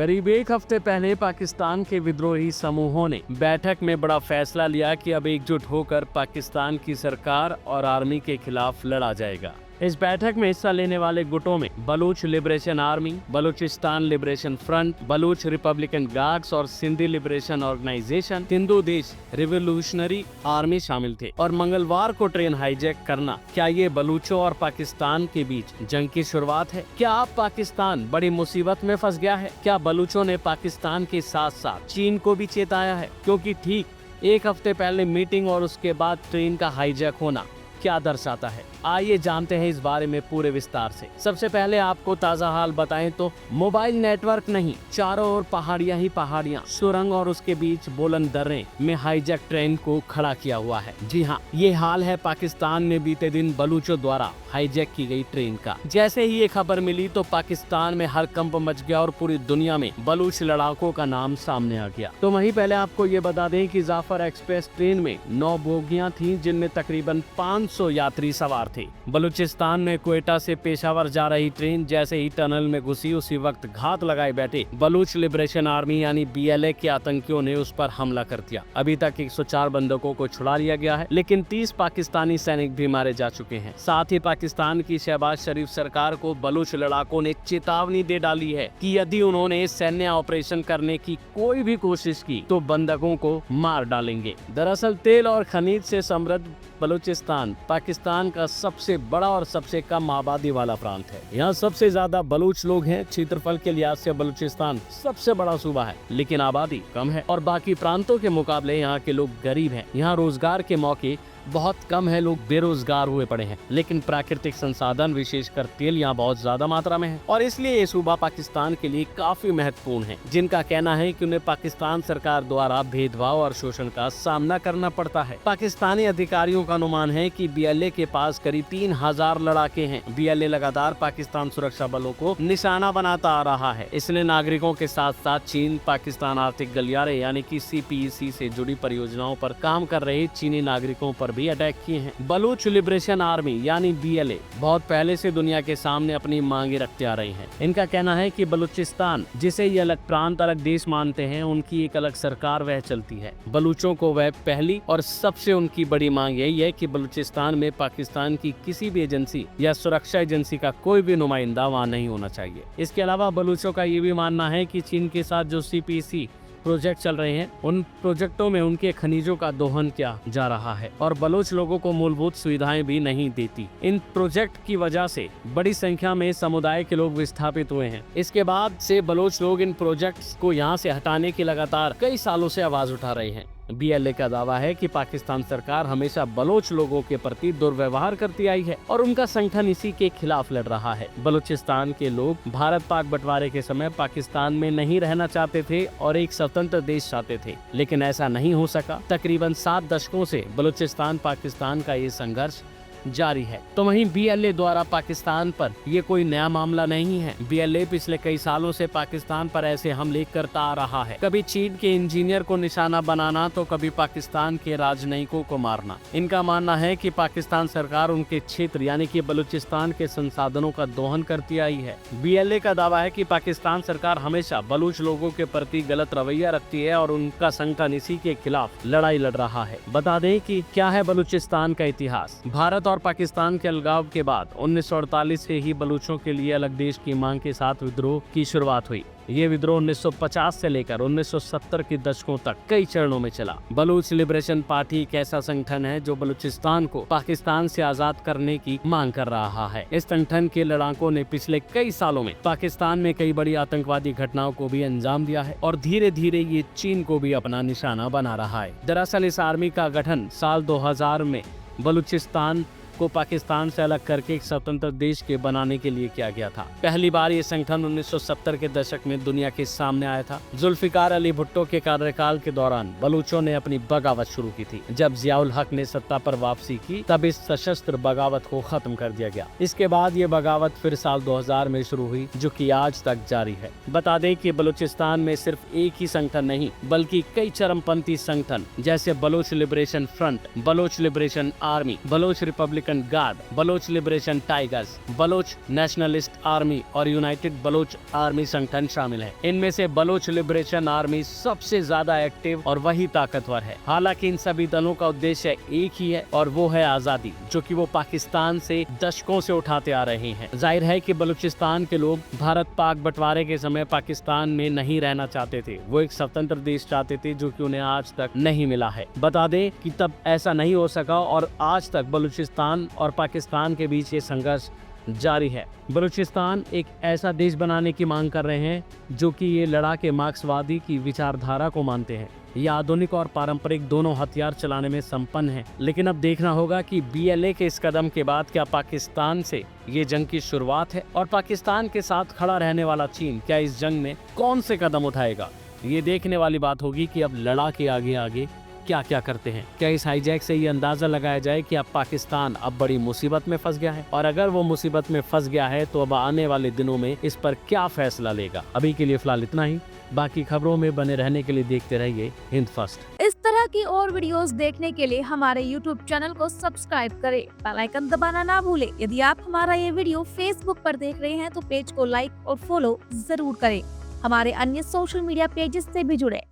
करीब एक हफ्ते पहले पाकिस्तान के विद्रोही समूहों ने बैठक में बड़ा फैसला लिया कि अब एकजुट होकर पाकिस्तान की सरकार और आर्मी के खिलाफ लड़ा जाएगा। इस बैठक में हिस्सा लेने वाले गुटों में Baloch liberation army, Balochistan liberation front, Baloch Republican guards और सिंधी लिबरेशन ऑर्गेनाइजेशन, हिंदू देश रिवोल्यूशनरी आर्मी शामिल थे। और मंगलवार को ट्रेन हाईजैक करना, क्या ये बलूचों और पाकिस्तान के बीच जंग की शुरुआत है? क्या अब पाकिस्तान बड़ी मुसीबत में फंस गया है? क्या बलूचों ने पाकिस्तान के साथ साथ चीन को भी चेताया है? क्योंकि ठीक एक हफ्ते पहले मीटिंग और उसके बाद ट्रेन का हाईजैक होना क्या दर्शाता है, आइए जानते हैं इस बारे में पूरे विस्तार से। सबसे पहले आपको ताज़ा हाल बताएं तो मोबाइल नेटवर्क नहीं, चारों ओर पहाड़ियां ही पहाड़ियां, सुरंग और उसके बीच बुलंद दर्रे में हाईजैक ट्रेन को खड़ा किया हुआ है। जी हाँ, ये हाल है पाकिस्तान में बीते दिन बलूचों द्वारा हाईजैक की गई ट्रेन का। जैसे ही ये खबर मिली तो पाकिस्तान में हड़कंप मच गया और पूरी दुनिया में बलूच लड़ाकों का नाम सामने आ गया। तो वहीं पहले आपको ये बता दें कि जाफर एक्सप्रेस ट्रेन में 9 बोगियां थीं, जिनमें तकरीबन 500 यात्री सवार थे। बलूचिस्तान में क्वेटा से पेशावर जा रही ट्रेन जैसे ही टनल में घुसी, उसी वक्त घात लगाए बैठे बलूच लिबरेशन आर्मी यानी BLA के आतंकियों ने उस पर हमला कर दिया। अभी तक 104 बंधकों को छुड़ा लिया गया है, लेकिन 30 पाकिस्तानी सैनिक भी मारे जा चुके हैं। साथ ही पाकिस्तान की शहबाज शरीफ सरकार को बलूच लड़ाकों ने चेतावनी दे डाली है कि यदि उन्होंने सैन्य ऑपरेशन करने की कोई भी कोशिश की तो बंधकों को मार डालेंगे। दरअसल तेल और खनिज से समृद्ध बलूचिस्तान पाकिस्तान का सबसे बड़ा और सबसे कम आबादी वाला प्रांत है। यहाँ सबसे ज्यादा बलूच लोग हैं। क्षेत्रफल के लिहाज से बलूचिस्तान सबसे बड़ा सूबा है, लेकिन आबादी कम है और बाकी प्रांतों के मुकाबले यहाँ के लोग गरीब हैं। यहाँ रोजगार के मौके बहुत कम है, लोग बेरोजगार हुए पड़े हैं, लेकिन प्राकृतिक संसाधन विशेषकर तेल यहाँ बहुत ज्यादा मात्रा में है और इसलिए ये सूबा पाकिस्तान के लिए काफी महत्वपूर्ण है। जिनका कहना है कि उन्हें पाकिस्तान सरकार द्वारा भेदभाव और शोषण का सामना करना पड़ता है। पाकिस्तानी अधिकारियों का अनुमान है कि BLA के पास करीब 3000 लड़ाके हैं। BLA लगातार पाकिस्तान सुरक्षा बलों को निशाना बनाता आ रहा है। इसने नागरिकों के साथ साथ चीन पाकिस्तान आर्थिक गलियारे यानी कि CPEC से जुड़ी परियोजनाओं पर काम कर रहे चीनी नागरिकों पर भी अटैक किए हैं। बलूच लिबरेशन आर्मी यानी BLA बहुत पहले से दुनिया के सामने अपनी मांगे रखते आ रही हैं। इनका कहना है कि बलूचिस्तान, जिसे ये अलग प्रांत अलग देश मानते हैं, उनकी एक अलग सरकार वह चलती है। बलूचों को वह पहली और सबसे उनकी बड़ी मांग यही है कि बलूचिस्तान में पाकिस्तान की किसी भी एजेंसी या सुरक्षा एजेंसी का कोई भी नुमाइंदा वहाँ नहीं होना चाहिए। इसके अलावा बलूचों का ये भी मानना है कि चीन के साथ जो CPEC प्रोजेक्ट चल रहे हैं, उन प्रोजेक्टों में उनके खनिजों का दोहन किया जा रहा है और बलूच लोगों को मूलभूत सुविधाएं भी नहीं देती। इन प्रोजेक्ट की वजह से बड़ी संख्या में समुदाय के लोग विस्थापित हुए हैं। इसके बाद से बलूच लोग इन प्रोजेक्ट्स को यहां से हटाने की लगातार कई सालों से आवाज उठा रहे हैं। BLA का दावा है कि पाकिस्तान सरकार हमेशा बलोच लोगों के प्रति दुर्व्यवहार करती आई है और उनका संगठन इसी के खिलाफ लड़ रहा है। बलूचिस्तान के लोग भारत पाक बंटवारे के समय पाकिस्तान में नहीं रहना चाहते थे और एक स्वतंत्र देश चाहते थे, लेकिन ऐसा नहीं हो सका। तकरीबन 7 दशकों से बलूचिस्तान पाकिस्तान का ये संघर्ष जारी है। तो वहीं BLA द्वारा पाकिस्तान पर ये कोई नया मामला नहीं है। BLA पिछले कई सालों से पाकिस्तान पर ऐसे हमले करता आ रहा है, कभी चीन के इंजीनियर को निशाना बनाना तो कभी पाकिस्तान के राजनयिकों को मारना। इनका मानना है कि पाकिस्तान सरकार उनके क्षेत्र यानी कि बलूचिस्तान के संसाधनों का दोहन करती आई है। BLA का दावा है कि पाकिस्तान सरकार हमेशा बलूच लोगों के प्रति गलत रवैया रखती है और उनका संगठन इसी के खिलाफ लड़ाई लड़ रहा है। बता दें कि क्या है बलूचिस्तान का इतिहास। भारत और पाकिस्तान के अलगाव के बाद 1948 से ही बलूचों के लिए अलग देश की मांग के साथ विद्रोह की शुरुआत हुई। ये विद्रोह 1950 से लेकर 1970 के दशकों तक कई चरणों में चला। बलूच लिबरेशन पार्टी एक ऐसा संगठन है जो बलूचिस्तान को पाकिस्तान से आजाद करने की मांग कर रहा है। इस संगठन के लड़ाकों ने पिछले कई सालों में पाकिस्तान में कई बड़ी आतंकवादी घटनाओं को भी अंजाम दिया है और धीरे धीरे ये चीन को भी अपना निशाना बना रहा है। दरअसल इस आर्मी का गठन साल 2000 में बलूचिस्तान को पाकिस्तान से अलग करके एक स्वतंत्र देश के बनाने के लिए किया गया था। पहली बार ये संगठन 1970 के दशक में दुनिया के सामने आया था। जुल्फिकार अली भुट्टो के कार्यकाल के दौरान बलूचों ने अपनी बगावत शुरू की थी। जब जियाउल हक ने सत्ता पर वापसी की तब इस सशस्त्र बगावत को खत्म कर दिया गया। इसके बाद ये बगावत फिर साल 2000 में शुरू हुई, जो कि आज तक जारी है। बता दें कि बलूचिस्तान में सिर्फ एक ही संगठन नहीं बल्कि कई चरमपंथी संगठन जैसे Baloch liberation front, Baloch liberation army, Baloch republican republican guard, Baloch liberation tigers, Baloch nationalist army और यूनाइटेड बलोच आर्मी संगठन शामिल है। इनमें से बलोच लिबरेशन आर्मी सबसे ज्यादा एक्टिव और वही ताकतवर है। हालांकि इन सभी दलों का उद्देश्य एक ही है और वो है आजादी, जो कि वो पाकिस्तान से दशकों से उठाते आ रहे हैं। जाहिर है कि बलूचिस्तान के लोग भारत पाक बंटवारे के समय पाकिस्तान में नहीं रहना चाहते थे। वो एक स्वतंत्र देश चाहते थे, जो कि उन्हें आज तक नहीं मिला है। बता दें कि तब ऐसा नहीं हो सका और आज तक बलूचिस्तान और पाकिस्तान के बीच ये संघर्ष जारी है। बलूचिस्तान एक ऐसा देश बनाने की मांग कर रहे हैं जो कि ये लड़ाके मार्क्सवादी की विचारधारा को मानते हैं। ये आधुनिक और पारंपरिक दोनों हथियार चलाने में संपन्न है। लेकिन अब देखना होगा कि BLA के इस कदम के बाद क्या पाकिस्तान से ये जंग की शुरुआत है और पाकिस्तान के साथ खड़ा रहने वाला चीन क्या इस जंग में कौन से कदम उठाएगा। ये देखने वाली बात होगी कि अब लड़ाके आगे आगे क्या क्या करते हैं। क्या इस हाईजैक से ये अंदाजा लगाया जाए कि अब पाकिस्तान अब बड़ी मुसीबत में फंस गया है, और अगर वो मुसीबत में फंस गया है तो अब आने वाले दिनों में इस पर क्या फैसला लेगा। अभी के लिए फिलहाल इतना ही। बाकी खबरों में बने रहने के लिए देखते रहिए हिंद फर्स्ट। इस तरह की और वीडियोस देखने के लिए हमारे YouTube चैनल को सब्सक्राइब करें, बेल आइकन दबाना ना भूलें। यदि आप हमारा ये वीडियो Facebook पर देख रहे हैं तो पेज को लाइक और फॉलो जरूर करें। हमारे अन्य सोशल मीडिया पेजेस से भी जुड़े।